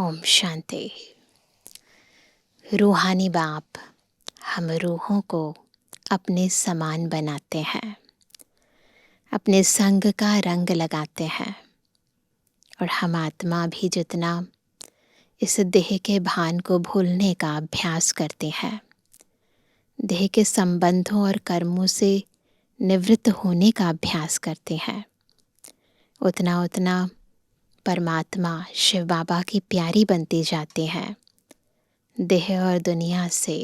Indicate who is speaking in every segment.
Speaker 1: ओम शांति। रूहानी बाप हम रूहों को अपने समान बनाते हैं, अपने संग का रंग लगाते हैं और हम आत्मा भी जितना इस देह के भान को भूलने का अभ्यास करते हैं, देह के संबंधों और कर्मों से निवृत्त होने का अभ्यास करते हैं, उतना उतना परमात्मा शिव बाबा की प्यारी बनते जाते हैं, देह और दुनिया से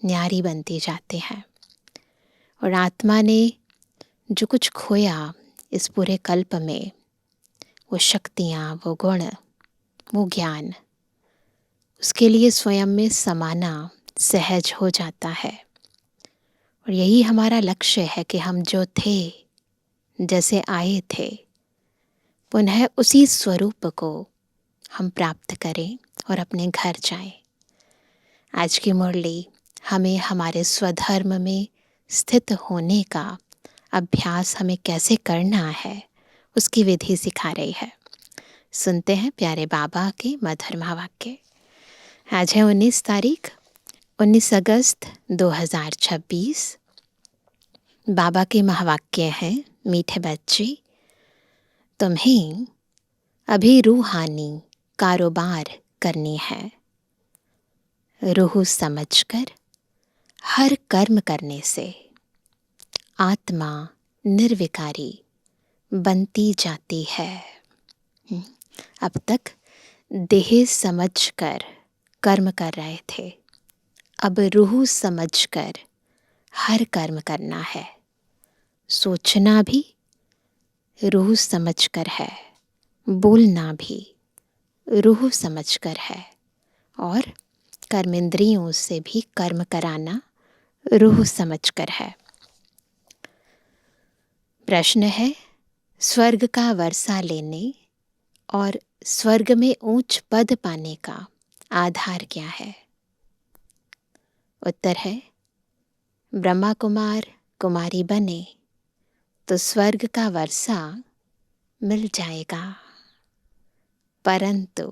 Speaker 1: न्यारी बनते जाते हैं। और आत्मा ने जो कुछ खोया इस पूरे कल्प में, वो शक्तियाँ, वो गुण, वो ज्ञान, उसके लिए स्वयं में समाना सहज हो जाता है। और यही हमारा लक्ष्य है कि हम जो थे, जैसे आए थे, पुनः उसी स्वरूप को हम प्राप्त करें और अपने घर जाएं। आज की मुरली हमें हमारे स्वधर्म में स्थित होने का अभ्यास हमें कैसे करना है, उसकी विधि सिखा रही है। सुनते हैं प्यारे बाबा के मधुर महावाक्य। आज है 19 तारीख, 19 अगस्त 2026। बाबा के महावाक्य हैं, मीठे बच्चे, तुम्हें अभी रूहानी कारोबार करनी है। रूह समझकर हर कर्म करने से आत्मा निर्विकारी बनती जाती है। अब तक देह समझकर कर्म कर रहे थे, अब रूह समझकर हर कर्म करना है। सोचना भी रूह समझकर है, बोलना भी रूह समझकर है और कर्मेंद्रियों से भी कर्म कराना रूह समझकर है। प्रश्न है, स्वर्ग का वर्षा लेने और स्वर्ग में ऊंच पद पाने का आधार क्या है? उत्तर है, ब्रह्मा कुमार कुमारी बने तो स्वर्ग का वर्षा मिल जाएगा, परंतु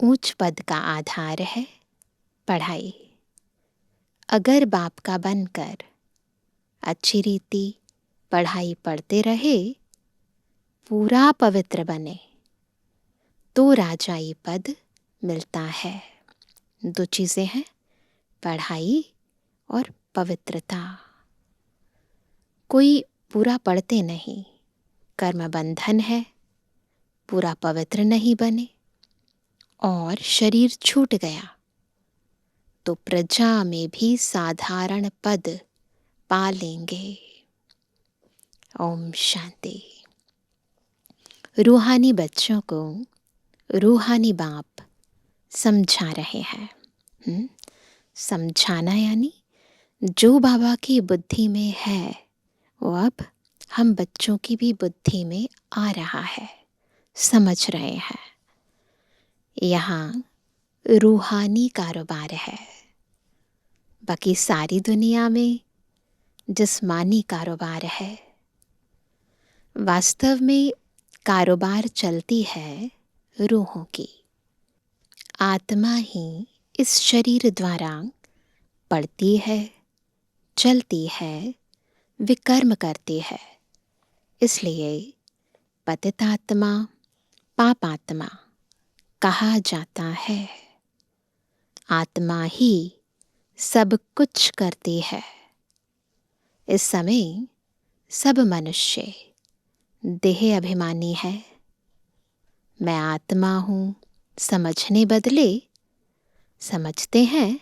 Speaker 1: ऊंच पद का आधार है पढ़ाई। अगर बाप का बनकर अच्छी रीति पढ़ाई पढ़ते रहे, पूरा पवित्र बने, तो राजाई पद मिलता है। 2 चीजें हैं, पढ़ाई और पवित्रता। कोई पूरा पढ़ते नहीं, कर्म बंधन है, पूरा पवित्र नहीं बने और शरीर छूट गया तो प्रजा में भी साधारण पद पा लेंगे। ओम शांति। रूहानी बच्चों को रूहानी बाप समझा रहे हैं। समझाना यानी जो बाबा की बुद्धि में है वो अब हम बच्चों की भी बुद्धि में आ रहा है, समझ रहे हैं। यहाँ रूहानी कारोबार है, बाकी सारी दुनिया में जिस्मानी कारोबार है। वास्तव में कारोबार चलती है रूहों की। आत्मा ही इस शरीर द्वारा पढ़ती है, चलती है, विकर्म करती है। इसलिए पतितात्मा, पापात्मा कहा जाता है। आत्मा ही सब कुछ करती है। इस समय सब मनुष्य देह अभिमानी है। मैं आत्मा हूँ समझने बदले समझते हैं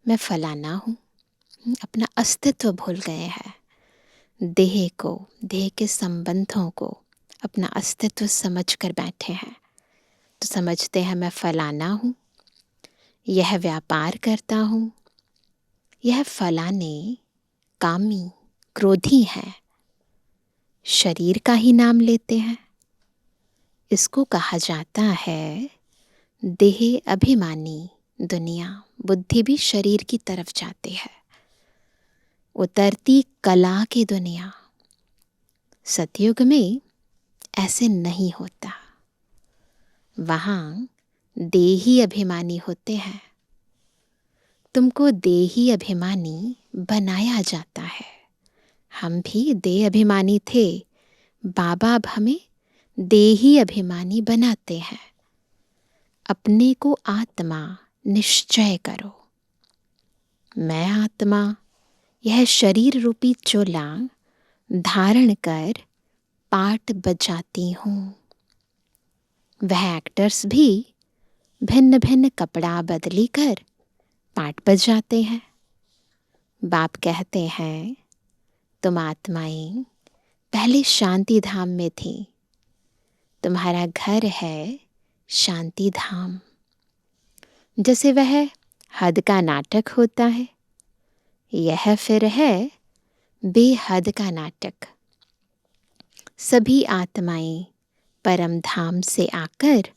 Speaker 1: मैं फलाना हूँ। अपना अस्तित्व भूल गए हैं। देह को, देह के संबंधों को अपना अस्तित्व समझ कर बैठे हैं। तो समझते हैं मैं फलाना हूँ, यह व्यापार करता हूँ, यह फलाने कामी क्रोधी हैं। शरीर का ही नाम लेते हैं। इसको कहा जाता है देह अभिमानी दुनिया। बुद्धि भी शरीर की तरफ जाती है। उतरती कला की दुनिया। सतयुग में ऐसे नहीं होता। वहाँ देही अभिमानी होते हैं। तुमको देही अभिमानी बनाया जाता है। हम भी देह अभिमानी थे, बाबा अब हमें देही अभिमानी बनाते हैं। अपने को आत्मा निश्चय करो। मैं आत्मा यह शरीर रूपी चोला धारण कर पाट बजाती हूँ। वह एक्टर्स भी भिन्न भिन्न कपड़ा बदली कर पाट बजाते हैं। बाप कहते हैं, तुम आत्माएं पहले शांति धाम में थी। तुम्हारा घर है शांति धाम। जैसे वह हद का नाटक होता है, यह फिर है बेहद का नाटक। सभी आत्माएं परम धाम से आकर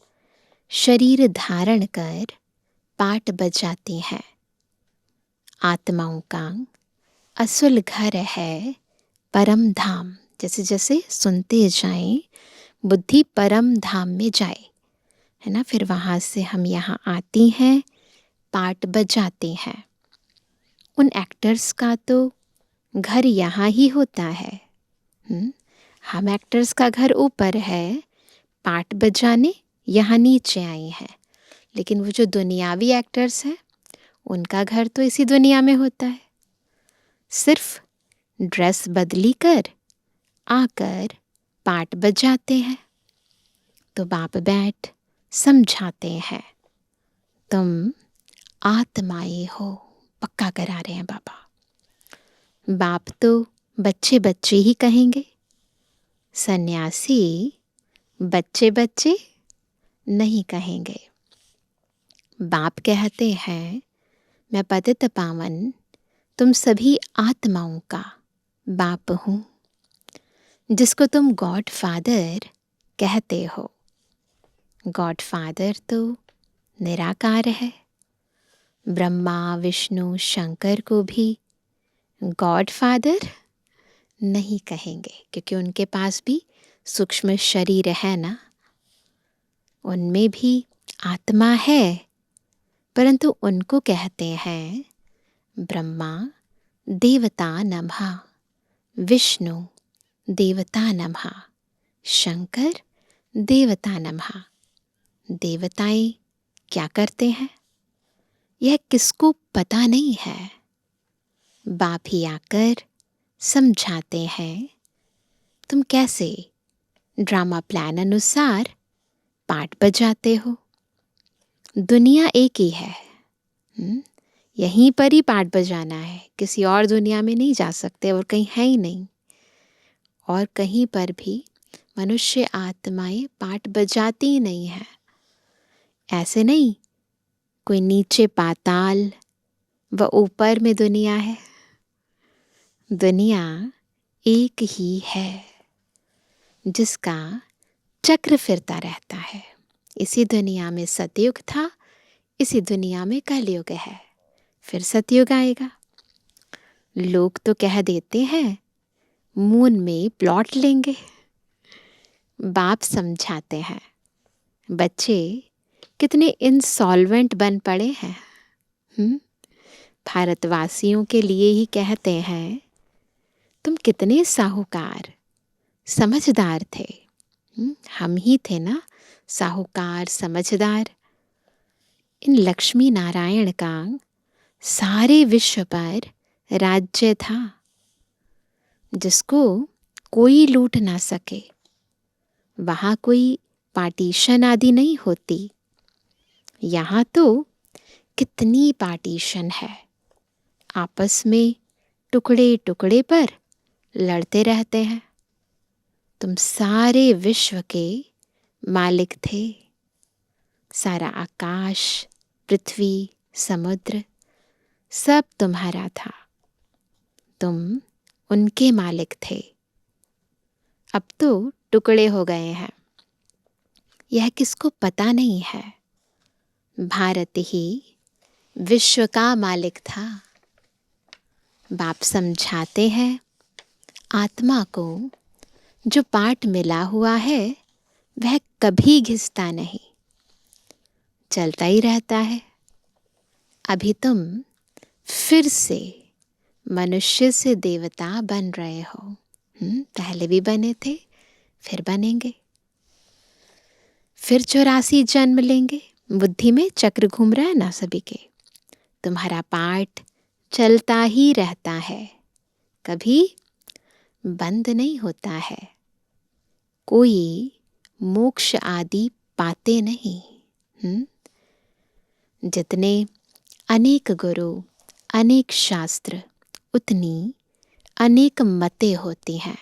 Speaker 1: शरीर धारण कर पाट बजाती हैं। आत्माओं का असल घर है परम धाम। जैसे जैसे सुनते जाएं, बुद्धि परम धाम में जाए, है ना। फिर वहाँ से हम यहाँ आती हैं, पाट बजाते हैं। उन एक्टर्स का तो घर यहाँ ही होता है। हम एक्टर्स का घर ऊपर है, पाट बजाने यहाँ नीचे आई हैं। लेकिन वो जो दुनियावी एक्टर्स हैं, उनका घर तो इसी दुनिया में होता है। सिर्फ ड्रेस बदली कर आकर पाट बजाते हैं। तो बाप बैठ समझाते हैं, तुम आत्माएं हो। पक्का करा रहे हैं बाबा। बाप तो बच्चे बच्चे ही कहेंगे, सन्यासी बच्चे बच्चे नहीं कहेंगे। बाप कहते हैं, मैं पतित पावन तुम सभी आत्माओं का बाप हूँ, जिसको तुम गॉड फादर कहते हो। गॉड फादर तो निराकार है। ब्रह्मा विष्णु शंकर को भी गॉड फादर नहीं कहेंगे, क्योंकि उनके पास भी सूक्ष्म शरीर है ना। उनमें भी आत्मा है, परंतु उनको कहते हैं ब्रह्मा देवता नमः, विष्णु देवता नमः, शंकर देवता नमः। देवताएं क्या करते हैं यह किसको पता नहीं है। बाप ही आकर समझाते हैं, तुम कैसे ड्रामा प्लान अनुसार पाट बजाते हो। दुनिया एक ही है, यहीं पर ही पाट बजाना है। किसी और दुनिया में नहीं जा सकते, और कहीं है ही नहीं। और कहीं पर भी मनुष्य आत्माएं पाट बजाती ही नहीं है। ऐसे नहीं कोई नीचे पाताल व ऊपर में दुनिया है। दुनिया एक ही है, जिसका चक्र फिरता रहता है। इसी दुनिया में सतयुग था, इसी दुनिया में कलयुग है, फिर सतयुग आएगा। लोग तो कह देते हैं मून में प्लॉट लेंगे। बाप समझाते हैं, बच्चे कितने इंसॉल्वेंट बन पड़े हैं। भारतवासियों के लिए ही कहते हैं, तुम कितने साहूकार समझदार थे। हम ही थे ना साहूकार समझदार। इन लक्ष्मी नारायण का सारे विश्व पर राज्य था, जिसको कोई लूट ना सके। वहाँ कोई पार्टीशन आदि नहीं होती। यहाँ तो कितनी पार्टीशन है, आपस में टुकड़े टुकड़े पर लड़ते रहते हैं। तुम सारे विश्व के मालिक थे। सारा आकाश, पृथ्वी, समुद्र सब तुम्हारा था। तुम उनके मालिक थे। अब तो टुकड़े हो गए हैं, यह किसको पता नहीं है। भारत ही विश्व का मालिक था। बाप समझाते हैं, आत्मा को जो पाठ मिला हुआ है वह कभी घिसता नहीं। चलता ही रहता है। अभी तुम फिर से मनुष्य से देवता बन रहे हो। पहले भी बने थे, फिर बनेंगे, फिर 84 जन्म लेंगे। बुद्धि में चक्र घूम रहा है ना सभी के। तुम्हारा पाठ चलता ही रहता है, कभी बंद नहीं होता है। कोई मोक्ष आदि पाते नहीं। जितने अनेक गुरु, अनेक शास्त्र, उतनी अनेक मतें होती हैं।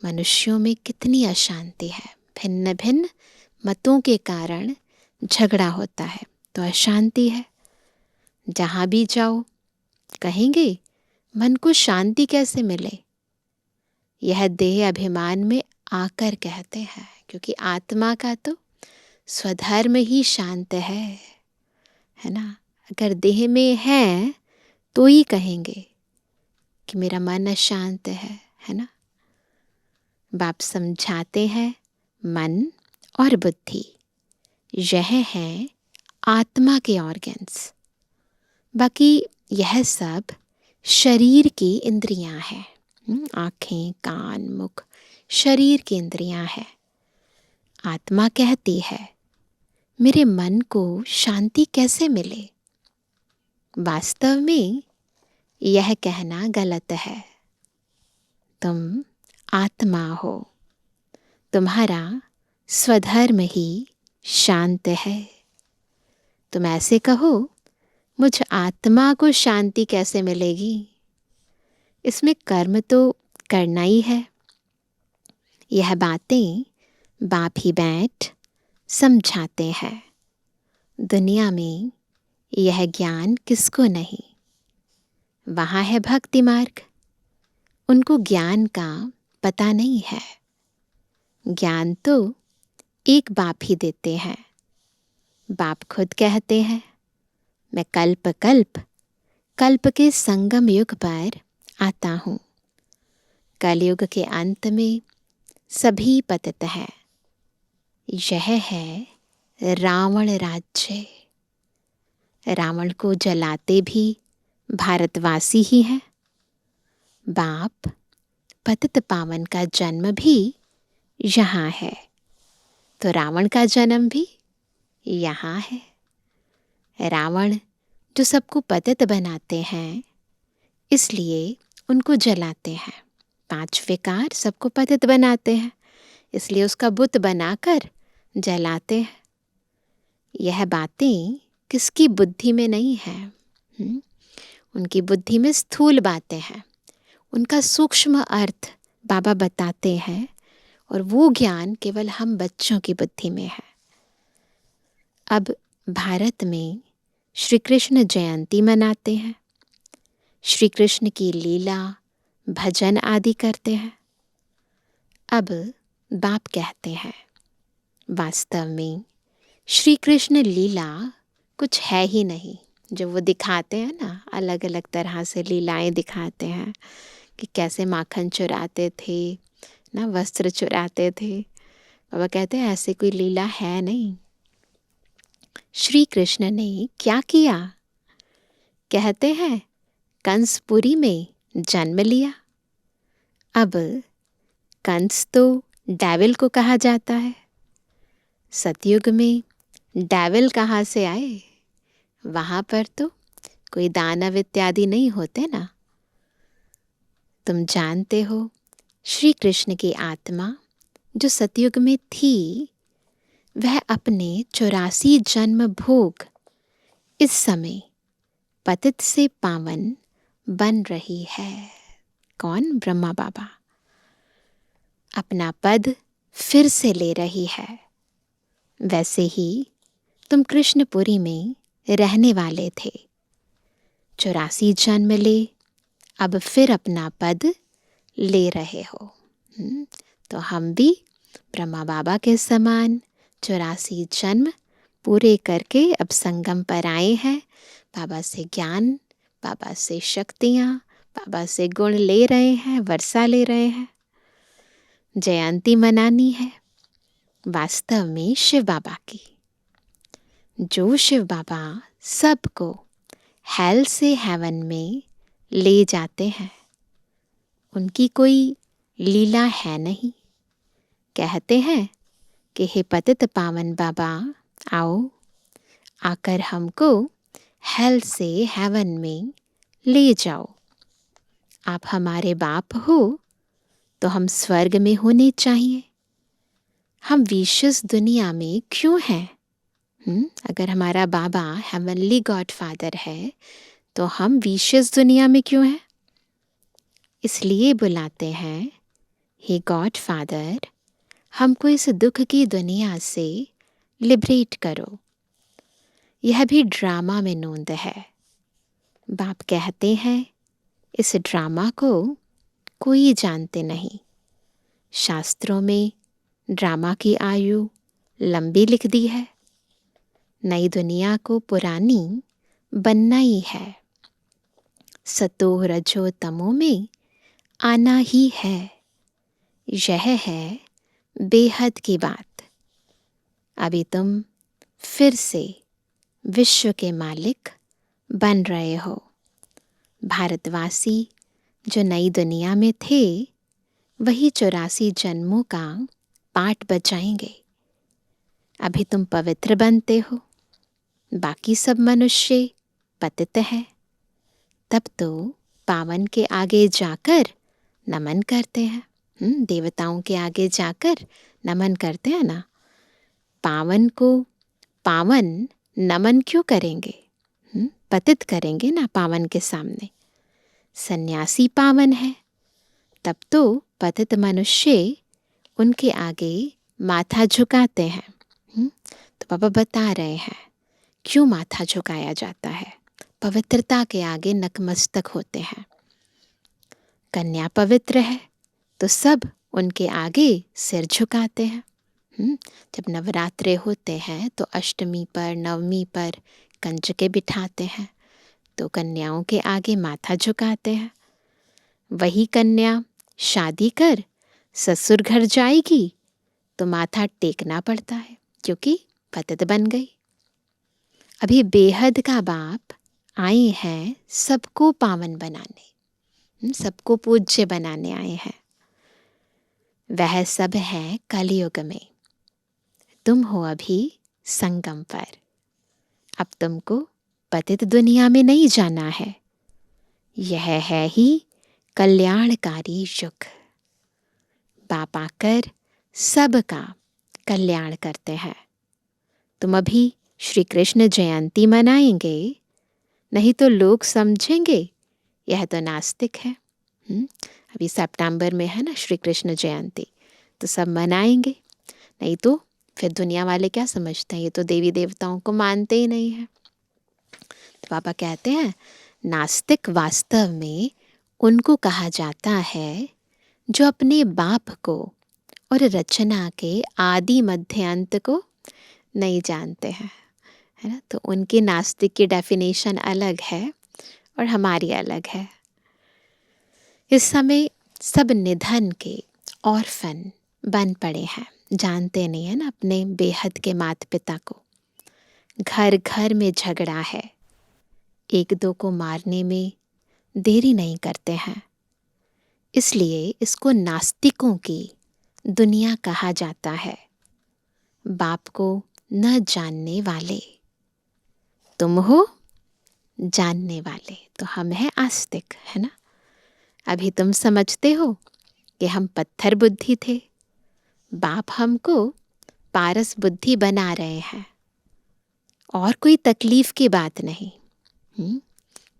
Speaker 1: मनुष्यों में कितनी अशांति है। भिन्न भिन्न मतों के कारण झगड़ा होता है तो अशांति है। जहाँ भी जाओ कहेंगे मन को शांति कैसे मिले। यह देह अभिमान में आकर कहते हैं, क्योंकि आत्मा का तो स्वधर्म ही शांत है ना। अगर देह में है तो ही कहेंगे कि मेरा मन अशांत है ना। बाप समझाते हैं मन और बुद्धि यह है आत्मा के ऑर्गन्स। बाकी यह सब शरीर की इंद्रियां हैं। आँखें, कान, मुख शरीर की इंद्रियां हैं। आत्मा कहती है मेरे मन को शांति कैसे मिले। वास्तव में यह कहना गलत है। तुम आत्मा हो, तुम्हारा स्वधर्म ही शांत है। तुम ऐसे कहो मुझ आत्मा को शांति कैसे मिलेगी। इसमें कर्म तो करना ही है। यह बातें बाप ही बैठ समझाते हैं। दुनिया में यह ज्ञान किसको नहीं। वहाँ है भक्ति मार्ग, उनको ज्ञान का पता नहीं है। ज्ञान तो एक बाप ही देते हैं। बाप खुद कहते हैं मैं कल्प कल्प कल्प के संगम युग पर आता हूँ। कलयुग के अंत में सभी पतित हैं। यह है रावण राज्य। रावण को जलाते भी भारतवासी ही हैं। बाप पतित पावन का जन्म भी यहाँ है, तो रावण का जन्म भी यहाँ है। रावण जो सबको पतित बनाते हैं, इसलिए उनको जलाते हैं। 5 विकार सबको पतित बनाते हैं, इसलिए उसका बुत बनाकर जलाते हैं। यह बातें किसकी बुद्धि में नहीं है। उनकी बुद्धि में स्थूल बातें हैं। उनका सूक्ष्म अर्थ बाबा बताते हैं, और वो ज्ञान केवल हम बच्चों की बुद्धि में है। अब भारत में श्री कृष्ण जयंती मनाते हैं। श्री कृष्ण की लीला, भजन आदि करते हैं। अब बाप कहते हैं वास्तव में श्री कृष्ण लीला कुछ है ही नहीं। जो वो दिखाते हैं ना, अलग अलग तरह से लीलाएं दिखाते हैं कि कैसे माखन चुराते थे ना, वस्त्र चुराते थे। बाबा कहते हैं ऐसे कोई लीला है नहीं। श्री कृष्ण ने क्या किया। कहते हैं कंसपुरी में जन्म लिया। अब कंस तो डेविल को कहा जाता है। सतयुग में डेविल कहाँ से आए। वहाँ पर तो कोई दानव इत्यादि नहीं होते ना। तुम जानते हो श्री कृष्ण की आत्मा जो सतयुग में थी, वह अपने 84 जन्म भोग इस समय पतित से पावन बन रही है। कौन? ब्रह्मा बाबा अपना पद फिर से ले रही है। वैसे ही तुम कृष्णपुरी में रहने वाले थे, 84 जन्म ले, अब फिर अपना पद ले रहे हो। तो हम भी ब्रह्मा बाबा के समान 84 जन्म पूरे करके अब संगम पर आए हैं। बाबा से ज्ञान, बाबा से शक्तियाँ, बाबा से गुण ले रहे हैं, वर्षा ले रहे हैं। जयंती मनानी है वास्तव में शिव बाबा की। जो शिव बाबा सबको हेल से हेवन में ले जाते हैं, उनकी कोई लीला है नहीं। कहते हैं कि हे पतित पावन बाबा, आओ, आकर हमको हेल से हेवन में ले जाओ। आप हमारे बाप हो तो हम स्वर्ग में होने चाहिए। हम विशेष दुनिया में क्यों हैं? अगर हमारा बाबा हेवनली गॉड फादर है तो हम विशेष दुनिया में क्यों हैं? इसलिए बुलाते हैं, हे गॉड फादर, हमको इस दुख की दुनिया से लिबरेट करो। यह भी ड्रामा में नोंद है। बाप कहते हैं, इस ड्रामा को कोई जानते नहीं। शास्त्रों में ड्रामा की आयु लंबी लिख दी है। नई दुनिया को पुरानी बनना ही है। सतो रजो तमो में आना ही है। यह है बेहद की बात। अभी तुम फिर से विश्व के मालिक बन रहे हो। भारतवासी जो नई दुनिया में थे, वही 84 जन्मों का पाठ बचाएंगे। अभी तुम पवित्र बनते हो, बाकी सब मनुष्य पतित है। तब तो पावन के आगे जाकर नमन करते हैं। देवताओं के आगे जाकर नमन करते हैं ना। पावन को पावन नमन क्यों करेंगे? पतित करेंगे ना पावन के सामने। सन्यासी पावन है, तब तो पतित मनुष्य उनके आगे माथा झुकाते हैं। तो बाबा बता रहे हैं क्यों माथा झुकाया जाता है। पवित्रता के आगे नतमस्तक होते हैं। कन्या पवित्र है तो सब उनके आगे सिर झुकाते हैं। जब नवरात्रे होते हैं तो अष्टमी पर, नवमी पर कंजके बिठाते हैं, तो कन्याओं के आगे माथा झुकाते हैं। वही कन्या शादी कर ससुर घर जाएगी तो माथा टेकना पड़ता है, क्योंकि पतित बन गई। अभी बेहद का बाप आए हैं सबको पावन बनाने, सबको पूज्य बनाने आए हैं। वह सब है कलयुग में। तुम हो अभी संगम पर। अब तुमको पतित दुनिया में नहीं जाना है। यह है ही कल्याणकारी युग। बाप आकर सबका कल्याण करते हैं। तुम अभी श्री कृष्ण जयंती मनाएंगे, नहीं तो लोग समझेंगे यह तो नास्तिक है। अभी सितंबर में है ना श्री कृष्ण जयंती, तो सब मनाएंगे। नहीं तो फिर दुनिया वाले क्या समझते हैं, ये तो देवी देवताओं को मानते ही नहीं है। तो पापा कहते हैं नास्तिक वास्तव में उनको कहा जाता है जो अपने बाप को और रचना के आदि मध्य अंत को नहीं जानते हैं, है ना। तो उनकी नास्तिक की डेफिनेशन अलग है और हमारी अलग है। इस समय सब निधन के ऑर्फन बन पड़े हैं, जानते नहीं है ना अपने बेहद के माता पिता को। घर घर में झगड़ा है, एक दो को मारने में देरी नहीं करते हैं। इसलिए इसको नास्तिकों की दुनिया कहा जाता है। बाप को न जानने वाले। तुम हो जानने वाले, तो हम हैं आस्तिक, है ना। अभी तुम समझते हो कि हम पत्थर बुद्धि थे, बाप हमको पारस बुद्धि बना रहे हैं। और कोई तकलीफ की बात नहीं।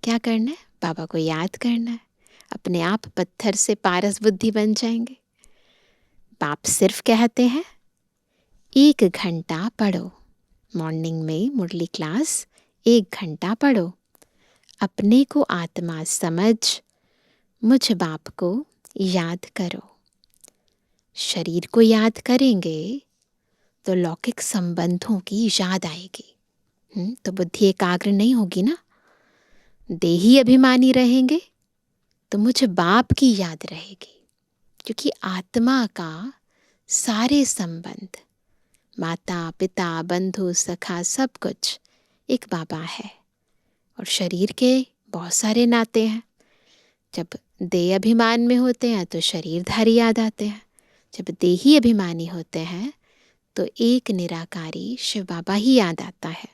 Speaker 1: क्या करना है? बाबा को याद करना है। अपने आप पत्थर से पारस बुद्धि बन जाएंगे। बाप सिर्फ कहते हैं 1 घंटा पढ़ो, मॉर्निंग में मुरली क्लास 1 घंटा पढ़ो। अपने को आत्मा समझ मुझ बाप को याद करो। शरीर को याद करेंगे तो लौकिक संबंधों की याद आएगी। तो बुद्धि एकाग्र नहीं होगी ना। देही अभिमानी रहेंगे तो मुझे बाप की याद रहेगी, क्योंकि आत्मा का सारे संबंध माता पिता बंधु सखा सब कुछ एक बाबा है। और शरीर के बहुत सारे नाते हैं। जब देह अभिमान में होते हैं तो शरीरधारी याद आते हैं। जब देही अभिमानी होते हैं तो एक निराकारी शिव बाबा ही याद आता है।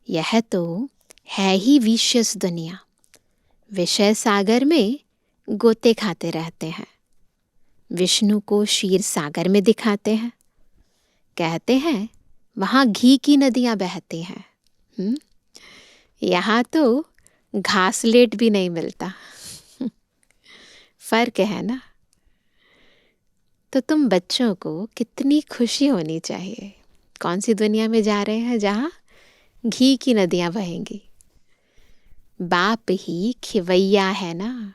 Speaker 1: यह तो है ही विशेष दुनिया। विषय सागर में गोते खाते रहते हैं। विष्णु को क्षीर सागर में दिखाते हैं। कहते हैं वहाँ घी की नदियाँ बहती हैं। यहाँ तो घासलेट भी नहीं मिलता। फर्क है ना। तो तुम बच्चों को कितनी खुशी होनी चाहिए। कौन सी दुनिया में जा रहे हैं जहाँ घी की नदियाँ बहेंगी। बाप ही खिवैया है ना।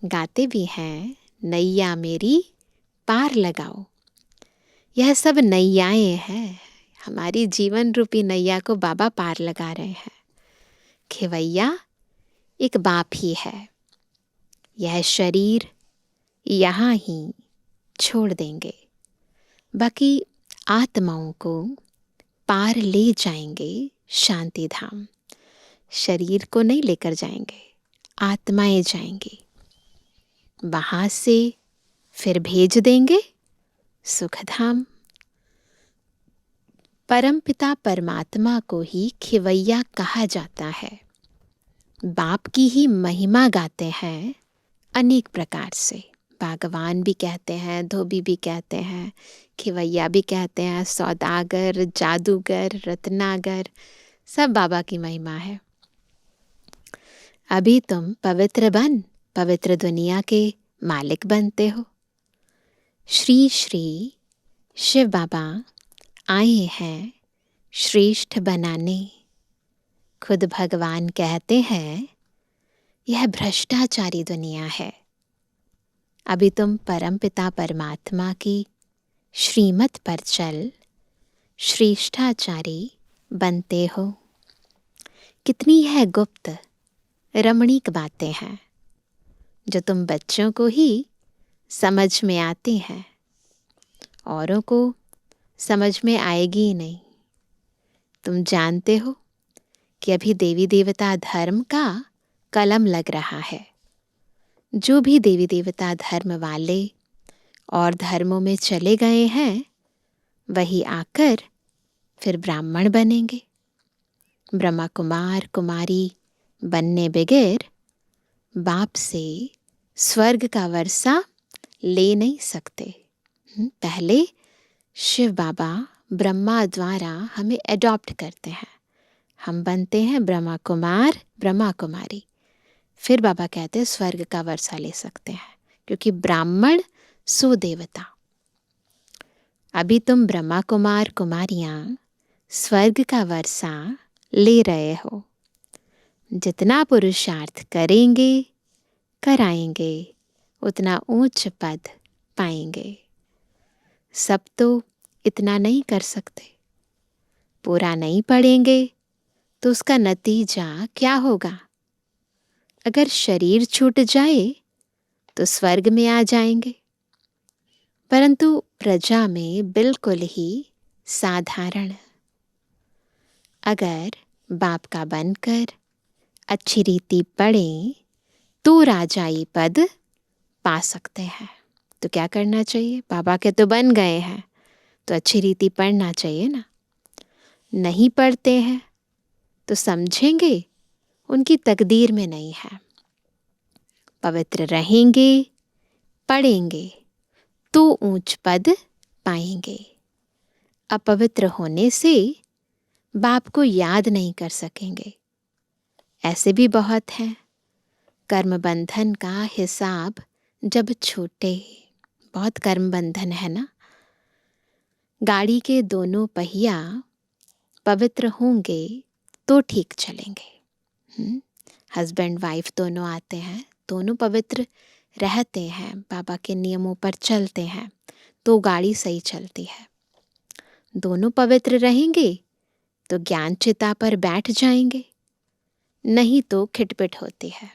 Speaker 1: गाते भी हैं नैया मेरी पार लगाओ। यह सब नैयाएं हैं। हमारी जीवन रूपी नैया को बाबा पार लगा रहे हैं। खिवैया एक बाप ही है। यह शरीर यहाँ ही छोड़ देंगे। बाकी आत्माओं को पार ले जाएंगे शांति धाम। शरीर को नहीं लेकर जाएंगे, आत्माएं जाएंगी। वहां से फिर भेज देंगे सुखधाम। परमपिता परमात्मा को ही खिवैया कहा जाता है। बाप की ही महिमा गाते हैं अनेक प्रकार से। भगवान भी कहते हैं, धोबी भी कहते हैं, खिवैया भी कहते हैं, सौदागर, जादूगर, रत्नागर, सब बाबा की महिमा है। अभी तुम पवित्र बन पवित्र दुनिया के मालिक बनते हो। श्री श्री शिव बाबा आए हैं श्रेष्ठ बनाने। खुद भगवान कहते हैं यह भ्रष्टाचारी दुनिया है। अभी तुम परमपिता परमात्मा की श्रीमत पर चल श्रेष्ठाचारी बनते हो। कितनी है गुप्त रमणीक बातें हैं जो तुम बच्चों को ही समझ में आती हैं। औरों को समझ में आएगी ही नहीं। तुम जानते हो कि अभी देवी देवता धर्म का कलम लग रहा है। जो भी देवी देवता धर्म वाले और धर्मों में चले गए हैं वही आकर फिर ब्राह्मण बनेंगे। ब्रह्मा कुमार कुमारी बनने बगैर बाप से स्वर्ग का वर्षा ले नहीं सकते। पहले शिव बाबा ब्रह्मा द्वारा हमें एडॉप्ट करते हैं। हम बनते हैं ब्रह्मा कुमार ब्रह्मा कुमारी। फिर बाबा कहते हैं स्वर्ग का वर्षा ले सकते हैं, क्योंकि ब्राह्मण सो देवता। अभी तुम ब्रह्मा कुमार कुमारियां स्वर्ग का वर्षा ले रहे हो। जितना पुरुषार्थ करेंगे कराएंगे उतना ऊंच पद पाएंगे। सब तो इतना नहीं कर सकते। पूरा नहीं पढ़ेंगे तो उसका नतीजा क्या होगा। अगर शरीर छूट जाए तो स्वर्ग में आ जाएंगे, परंतु प्रजा में बिल्कुल ही साधारण। अगर बाप का बनकर अच्छी रीति पढ़ें तो राजाई पद पा सकते हैं। तो क्या करना चाहिए। बाबा के तो बन गए हैं तो अच्छी रीति पढ़ना चाहिए ना। नहीं पढ़ते हैं तो समझेंगे उनकी तकदीर में नहीं है। पवित्र रहेंगे पढ़ेंगे तो ऊंच पद पाएंगे। अपवित्र होने से बाप को याद नहीं कर सकेंगे। ऐसे भी बहुत हैं। कर्म बंधन का हिसाब जब छूटे, बहुत कर्म बंधन है ना। गाड़ी के दोनों पहिया पवित्र होंगे तो ठीक चलेंगे। हस्बैंड वाइफ दोनों आते हैं, दोनों पवित्र रहते हैं, बाबा के नियमों पर चलते हैं तो गाड़ी सही चलती है। दोनों पवित्र रहेंगे तो ज्ञान चिता पर बैठ जाएंगे, नहीं तो खिटपिट होती है।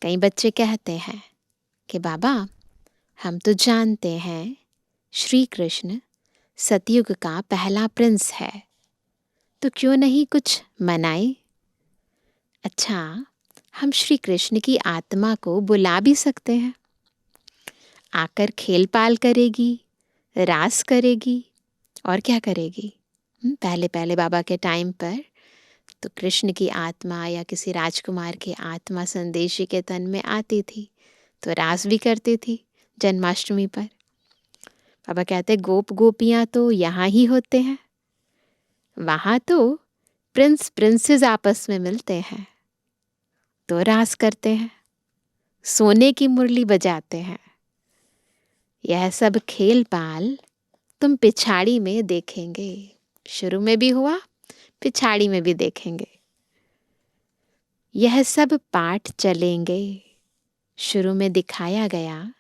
Speaker 1: कई बच्चे कहते हैं कि बाबा हम तो जानते हैं श्री कृष्ण सतयुग का पहला प्रिंस है, तो क्यों नहीं कुछ मनाए। अच्छा, हम श्री कृष्ण की आत्मा को बुला भी सकते हैं, आकर खेल पाल करेगी, रास करेगी और क्या करेगी। पहले पहले बाबा के टाइम पर तो कृष्ण की आत्मा या किसी राजकुमार की आत्मा संदेशी के तन में आती थी तो रास भी करती थी जन्माष्टमी पर। बाबा कहते गोप गोपियां तो यहाँ ही होते हैं, वहां तो प्रिंस प्रिंसेस आपस में मिलते हैं तो रास करते हैं, सोने की मुरली बजाते हैं। यह सब खेल पाल तुम पिछाड़ी में देखेंगे, शुरू में भी हुआ, पिछाड़ी में भी देखेंगे। यह सब पाठ चलेंगे, शुरू में दिखाया गया,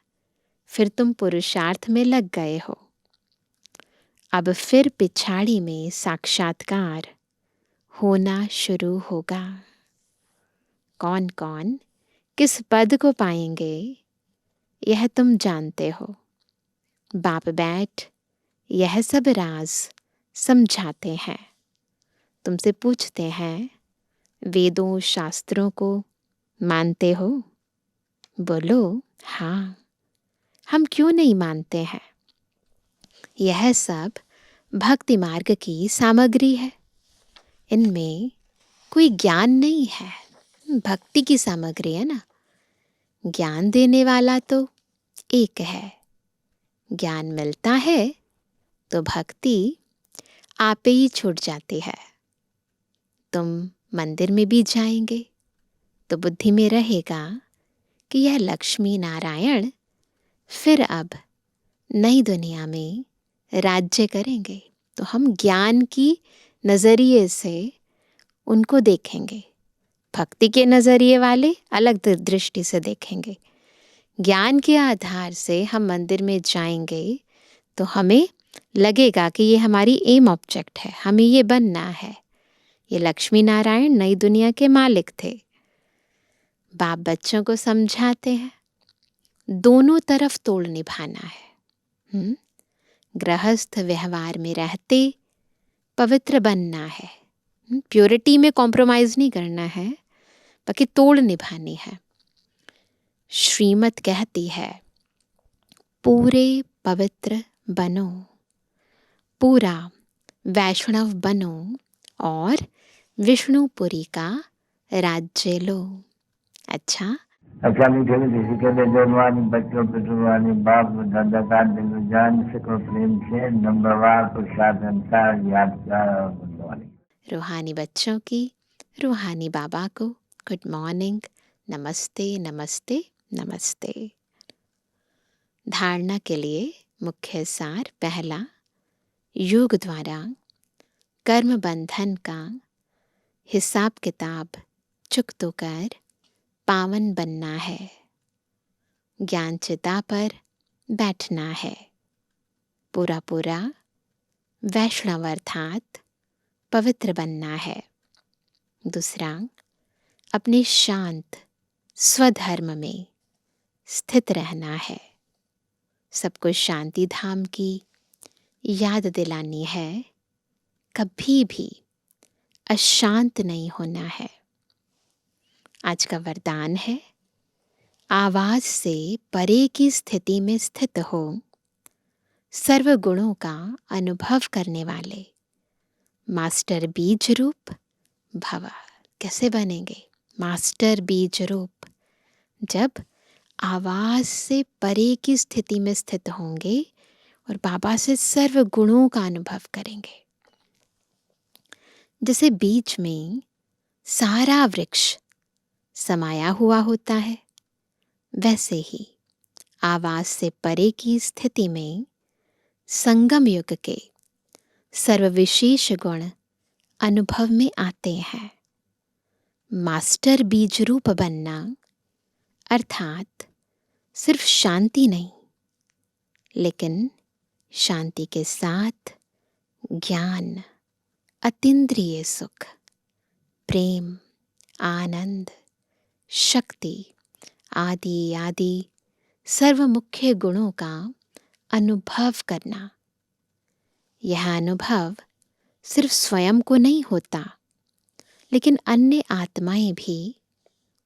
Speaker 1: फिर तुम पुरुषार्थ में लग गए हो। अब फिर पिछाड़ी में साक्षात्कार होना शुरू होगा। कौन कौन किस पद को पाएंगे यह तुम जानते हो। बाप बैठ यह सब राज समझाते हैं, तुमसे पूछते हैं वेदों शास्त्रों को मानते हो। बोलो हाँ, हम क्यों नहीं मानते हैं। यह सब भक्ति मार्ग की सामग्री है, इनमें कोई ज्ञान नहीं है, भक्ति की सामग्री है ना। ज्ञान देने वाला तो एक है, ज्ञान मिलता है तो भक्ति आपे ही छूट जाती है। तुम मंदिर में भी जाएंगे तो बुद्धि में रहेगा कि यह लक्ष्मी नारायण फिर अब नई दुनिया में राज्य करेंगे, तो हम ज्ञान की नजरिए से उनको देखेंगे। भक्ति के नजरिए वाले अलग दृष्टि से देखेंगे। ज्ञान के आधार से हम मंदिर में जाएंगे तो हमें लगेगा कि ये हमारी एम ऑब्जेक्ट है, हमें ये बनना है। ये लक्ष्मी नारायण नई दुनिया के मालिक थे। बाप बच्चों को समझाते हैं दोनों तरफ तोड़ निभाना है। गृहस्थ व्यवहार में रहते पवित्र बनना है, प्योरिटी में कॉम्प्रोमाइज नहीं करना है, बाकी तोड़ निभानी है। श्रीमत कहती है पूरे पवित्र बनो, पूरा वैष्णव बनो और विष्णुपुरी का राज्य लो। अच्छा
Speaker 2: मीठे किसी के लिए जन्मानी बच्चों पे जुर्मानी बाप दादा का दिल जान सको प्रेम से नंबरवार प्रसाद अनुसार यादगार और बुद्धवानी।
Speaker 1: रूहानी बच्चों की रूहानी बाबा को गुड मॉर्निंग, नमस्ते नमस्ते नमस्ते। धारणा के लिए मुख्य सार पहला, योग द्वारा कर्म बंधन का हिसाब किताब चुकतो कर पावन बनना है, ज्ञान चिता पर बैठना है, पूरा पूरा वैष्णव अर्थात पवित्र बनना है। दूसरा, अपने शांत स्वधर्म में स्थित रहना है, सबको शांति धाम की याद दिलानी है, कभी भी अशांत नहीं होना है। आज का वरदान है आवाज से परे की स्थिति में स्थित हो, सर्व गुणों का अनुभव करने वाले मास्टर बीज रूप भव। कैसे बनेंगे मास्टर बीज रूप? जब आवाज से परे की स्थिति में स्थित होंगे और बाबा से सर्व गुणों का अनुभव करेंगे। जैसे बीज में सारा वृक्ष समाया हुआ होता है, वैसे ही आवाज से परे की स्थिति में संगम युग के सर्वविशेष गुण अनुभव में आते हैं। मास्टर बीज रूप बनना अर्थात सिर्फ शांति नहीं, लेकिन शांति के साथ ज्ञान, अतीन्द्रिय सुख, प्रेम, आनंद, शक्ति आदि आदि सर्व मुख्य गुणों का अनुभव करना। यह अनुभव सिर्फ स्वयं को नहीं होता, लेकिन अन्य आत्माएं भी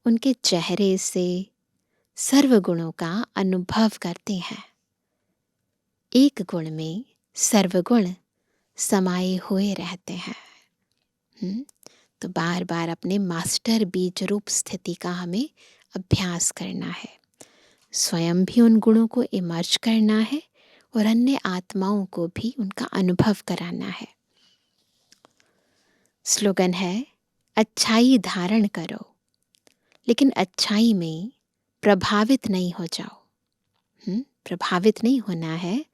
Speaker 1: उनके चेहरे से सर्वगुणों का अनुभव करते हैं। एक गुण में सर्वगुण समाये हुए रहते हैं। तो बार बार अपने मास्टर बीज रूप स्थिति का हमें अभ्यास करना है। स्वयं भी उन गुणों को इमर्ज करना है और अन्य आत्माओं को भी उनका अनुभव कराना है। स्लोगन है, अच्छाई धारण करो, लेकिन अच्छाई में प्रभावित नहीं हो जाओ। प्रभावित नहीं होना है,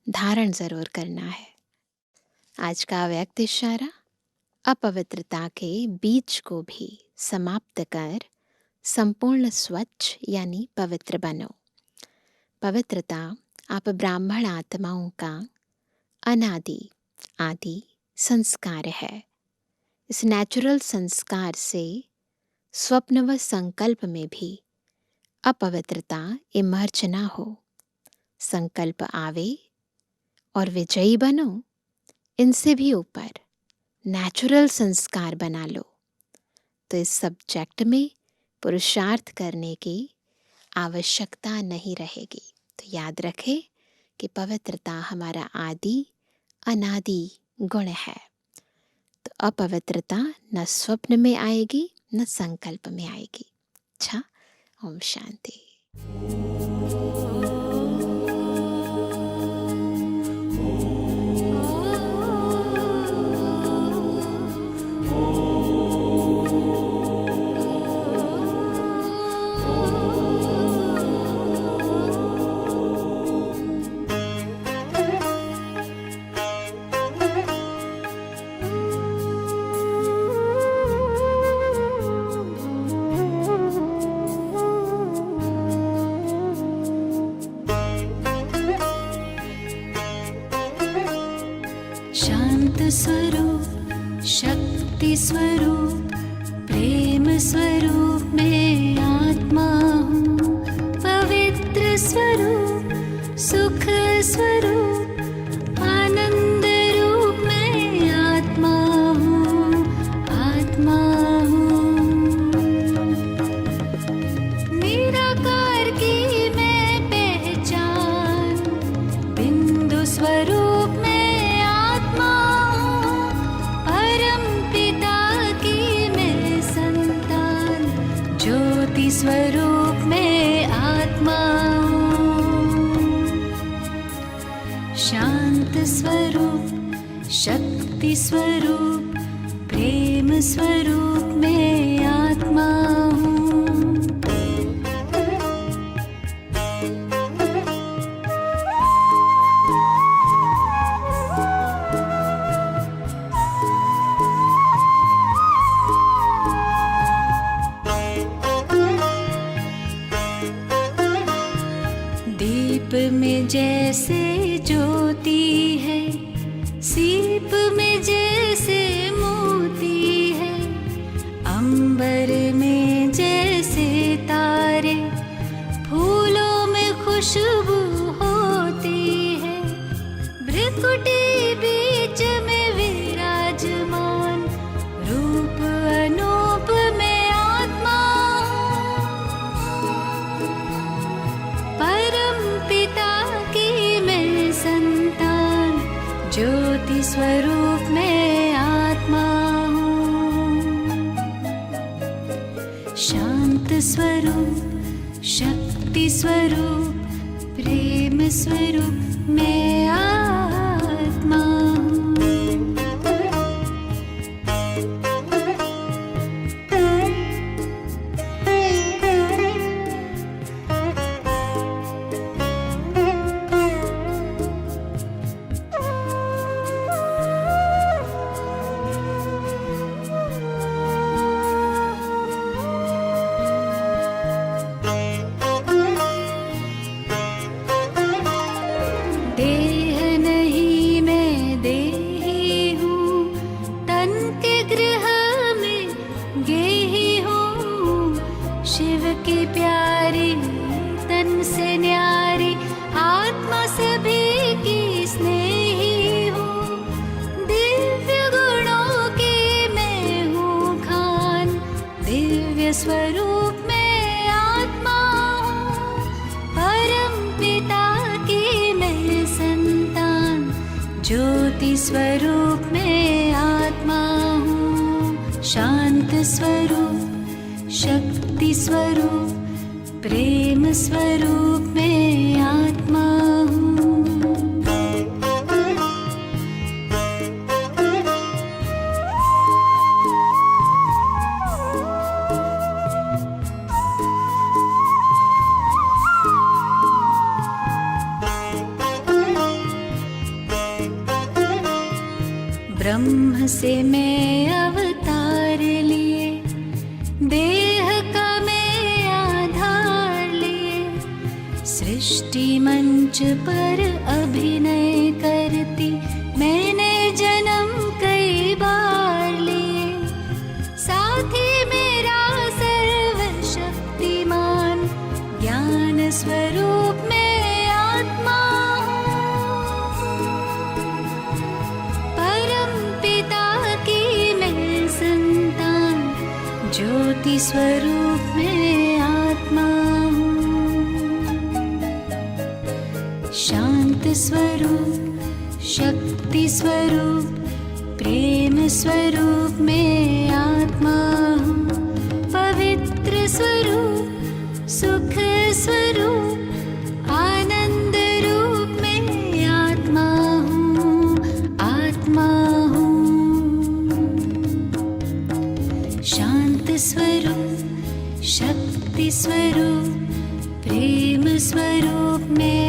Speaker 1: धारण जरूर करना है। आज का अव्यक्त इशारा, अपवित्रता के बीज को भी समाप्त कर संपूर्ण स्वच्छ यानी पवित्र बनो। पवित्रता आप ब्राह्मण आत्माओं का अनादि आदि संस्कार है। इस नेचुरल संस्कार से स्वप्न व संकल्प में भी अपवित्रता इमर्ज ना हो। संकल्प आवे और विजयी बनो, इनसे भी ऊपर नेचुरल संस्कार बना लो। तो इस सब्जेक्ट में पुरुषार्थ करने की आवश्यकता नहीं रहेगी। तो याद रखें कि पवित्रता हमारा आदि अनादि गुण है। तो अपवित्रता न स्वप्न में आएगी न संकल्प में आएगी। अच्छा, ओम शांति।
Speaker 3: शांत स्वरूप, शक्ति स्वरूप, प्रेम स्वरूप मैं आत्मा हूँ। पवित्र स्वरूप, सुख स्वरूप, आनंद रूप मैं आत्मा हूँ, आत्मा हूँ। निराकार की मैं पहचान, बिंदु स्वरूप मैं स्वरूप में आत्मा हूँ। शांत स्वरूप, शक्ति स्वरूप, प्रेम स्वरूप में आत्मा हूँ। दीप में जैसे ज्योति है, सीप में जैसे मोती है, अंबर में जैसे तारे, फूलों में खुशबू होती है, भृकुटी बीच में विराजमान, रूप अनूप में आत्मा हूँ। परम पिता की मैं संतान, ज्योति स्वरूप में आत्मा हूँ। शांत स्वरूप, शक्ति स्वरूप, प्रेम स्वरूप मैं आत्मा हूँ। देह सत्य स्वरूप में आत्मा हूँ, परम पिता की मैं संतान, ज्योति स्वरूप में आत्मा हूँ। शांत स्वरूप, शक्ति स्वरूप, प्रेम स्वरूप में आत्मा हूँ। ब्रह्म से मैं अवतार लिए, देह का मैं आधार लिए, सृष्टि मंच पर अभिनय करती मैंने जन्म कई बार लिए। साथी मेरा सर्वशक्तिमान, ज्ञान स्वरूप में आत्मा हूँ, परम पिता की मैं संतान, ज्योति स्वरूप में आत्मा हूँ। शांत स्वरूप, शक्ति स्वरूप, प्रेम स्वरूप में आत्मा हूँ। पवित्र स्वरूप, सुख स्वरूप, आनंद रूप में आत्मा हूँ, आत्मा हूँ। शांत स्वरूप, शक्ति स्वरूप, प्रेम स्वरूप में